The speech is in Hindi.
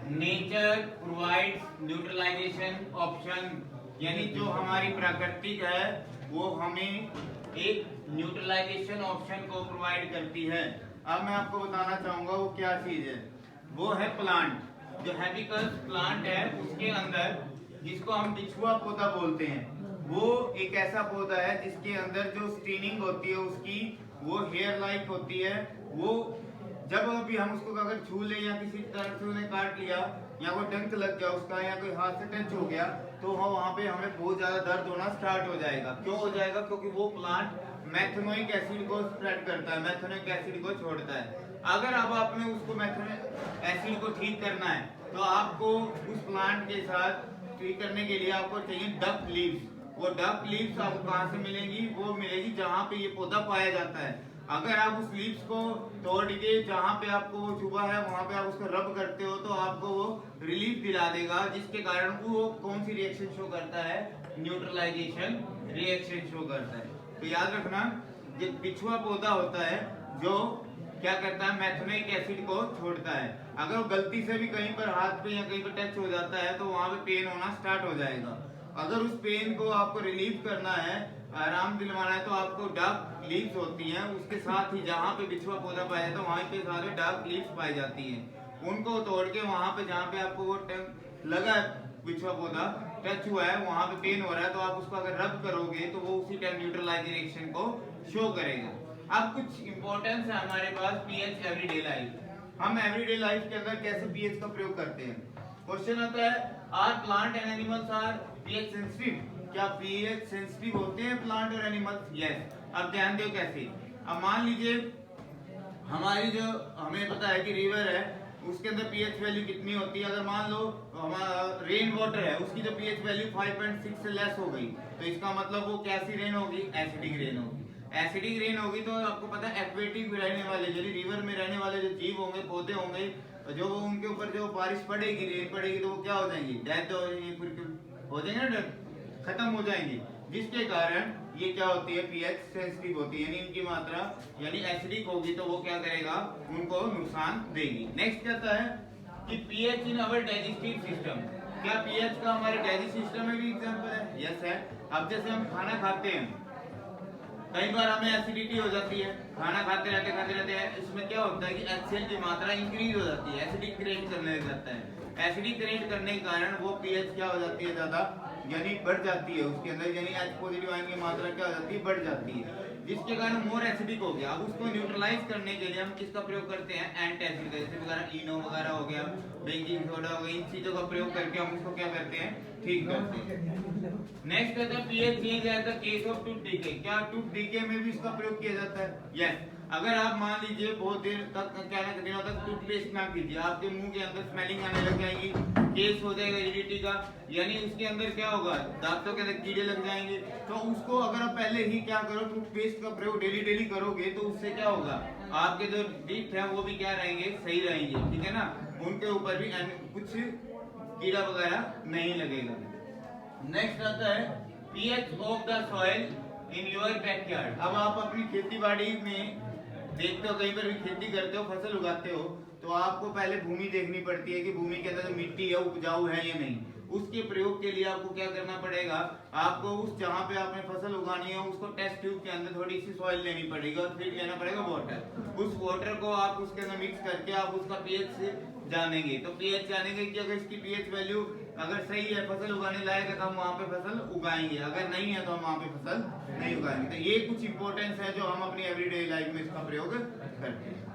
नेचर प्रोवाइड्स न्यूट्रलाइजेशन ऑप्शन, यानी जो हमारी प्राकृतिक है वो हमें एक न्यूट्रलाइजेशन ऑप्शन को प्रोवाइड करती है। अब मैं आपको बताना चाहूंगा वो क्या चीज है। वो है प्लांट, जो हैबिकस प्लांट है उसके अंदर, जिसको हम बिछुआ पौधा बोलते हैं, वो एक ऐसा पौधा है जिसके अंदर जो स्टेनिंग होती है उसकी वो हेयर लाइक होती है। वो जब भी हम उसको अगर छू ले या किसी तरह से उन्हें काट लिया या कोई डंक लग गया उसका या कोई हाथ से टच हो गया तो वहां पे हमें बहुत ज्यादा दर्द होना स्टार्ट हो जाएगा। क्यों हो जाएगा? क्योंकि वो प्लांट मैथेनोइक एसिड को स्प्रेड करता है, मैथेनोइक एसिड को छोड़ता है। अगर अब आपने उसको मैथेनोइक एसिड को ठीक करना है तो आपको उस प्लांट के साथ ठीक करने के लिए आपको चाहिए डक लीव्स। वो डक लीव्स आपको कहाँ से मिलेंगी? वो मिलेगी जहाँ पे ये पौधा पाया जाता है। अगर आप उस लीव्स को तोड़ के जहाँ पे आपको वो चुभा है वहां पे आप उसको रब करते हो तो आपको वो रिलीफ दिला देगा, जिसके कारण वो कौन सी रिएक्शन शो करता है? न्यूट्रलाइजेशन रिएक्शन शो करता है। तो याद रखना, जो बिछुआ पौधा होता है जो क्या करता है? मैथेनोइक एसिड को छोड़ता है। अगर वो गलती से भी कहीं पर हाथ पे या कहीं पर टच हो जाता है तो वहां पे पेन होना स्टार्ट हो जाएगा। अगर उस पेन को आपको रिलीफ करना है, आराम दिलवाना है, तो आपको डार्क लीव्स होती हैं उसके साथ ही जहाँ पे बिछुआ पौधा पाया जाता है वहीं पे सारे डार्क लीव्स पाई जाती हैं। उनको तोड़ के वहां पे जहाँ पे आपको वो लगा बिछुआ पौधा टच हुआ है वहां पे पेन हो रहा है तो आप उसको अगर रब करोगे तो वो उसी टाइम न्यूट्रलाइज रिएक्शन को शो करेगा। अब कुछ इंपॉर्टेंस है हमारे पास पीएच एवरीडे लाइफ। हम एवरीडे लाइफ के अंदर कैसे पीएच का प्रयोग करते हैं? क्वेश्चन आता है, are plant and animals are pH sensitive? क्या पीएच सेंसिटिव होते हैं प्लांट और एनिमल्स? यस। अब ध्यान दो कैसे। अब मान लीजिए हमारी जो हमें पता है कि रिवर है उसके अंदर पीएच वैल्यू कितनी होती है। अगर मान लो हमारा रेन वाटर है उसकी जो पीएच वैल्यू 5.6 से लेस हो गई तो इसका मतलब वो कैसी रेन होगी? एसिडिक रेन होगी। एसिडिक रेन होगी तो आपको पता है एक्वेटिक में रहने वाले यानी रिवर में रहने वाले जो जीव होंगे, पौधे होंगे, जो उनके ऊपर जो बारिश पड़ेगी, रेन पड़ेगी तो वो क्या हो जाएंगी? डेथ हो जाएंगी, फिर हो जाएंगे ना, खत्म हो जाएंगी। जिसके कारण ये क्या होती है? पीएच सेंसिटिव होती है, यानी इनकी मात्रा यानी एसिडिक होगी तो वो क्या करेगा? उनको नुकसान देगी। नेक्स्ट कहता है कि पीएच इन अवर डाइजेस्टिव सिस्टम। क्या पीएच का हमारे डाइजेस्टिव सिस्टम में भी एग्जांपल है? यस है। अब जैसे हम खाना खाते हैं कई बार हमें एसिडिटी हो जाती है, खाना खाते रहते हैं, इसमें क्या होता है कि HCl की मात्रा इंक्रीज हो जाती है, एसिडिक क्रिएट करने लग जाता है। एसिडिक क्रिएट करने के कारण वो पीएच क्या हो जाती है? ज्यादा यानी बढ़ जाती है उसके अंदर, यानी H पॉजिटिव आयन की मात्रा क्या हो जाती है? बढ़ जाती है, जिसके कारण मोर एसिडिक हो गया। अब उसको न्यूट्रलाइज करने के लिए हम किसका प्रयोग करते हैं? एंटासिड का, जैसे वगैरह इनो वगैरह हो गया, बेकिंग सोडा हो गया, इन चीजों का प्रयोग करके हम उसको क्या करते हैं? ठीक करते हैं। नेक्स्ट कहता है pH change at the case of tooth decay. क्या टूथ डीके में भी इसका प्रयोग किया जाता है? यस। अगर आप मान लीजिए बहुत देर तक क्या दिनों तक टूथपेस्ट ना कीजिए, आपके मुंह के अंदर स्मेलिंग आने लग जाएगी, केस हो जाएगा एसिडिटी का, यानी उसके अंदर क्या होगा? दांतों के अंदर कीड़े लग जाएंगे। तो उसको अगर आप पहले ही क्या करो, टूथपेस्ट का प्रयोग डेली डेली करोगे तो उससे क्या होगा? आपके जो टीथ है वो भी क्या रहेंगे? सही रहेंगे, ठीक है ना, उनके ऊपर भी कुछ कीड़ा वगैरह नहीं लगेगा। नेक्स्ट आता है pH of the soil in your backyard. अब आप अपनी खेती बाड़ी में देखते हो, कहीं पर भी खेती करते हो, फसल उगाते हो तो आपको पहले भूमि देखनी पड़ती है कि भूमि के अंदर जो मिट्टी है उपजाऊ है या नहीं। उसके प्रयोग के लिए आपको क्या करना पड़ेगा? आपको उस जहाँ पे आपने फसल उगानी है उसको टेस्ट ट्यूब के अंदर थोड़ी सी सॉइल लेनी पड़ेगी और फिर लेना पड़ेगा वाटर। उस वाटर को आप उसके अंदर मिक्स करके आप उसका पीएच जानेंगे। तो पीएच जानेंगे कि अगर इसकी पीएच वैल्यू अगर सही है, फसल उगाने लायक है, तो हम वहां पे फसल उगाएंगे, अगर नहीं है तो हम वहां पे फसल नहीं उगाएंगे। तो ये कुछ इंपॉर्टेंस है जो हम अपनी एवरीडे लाइफ में इसका प्रयोग करते हैं।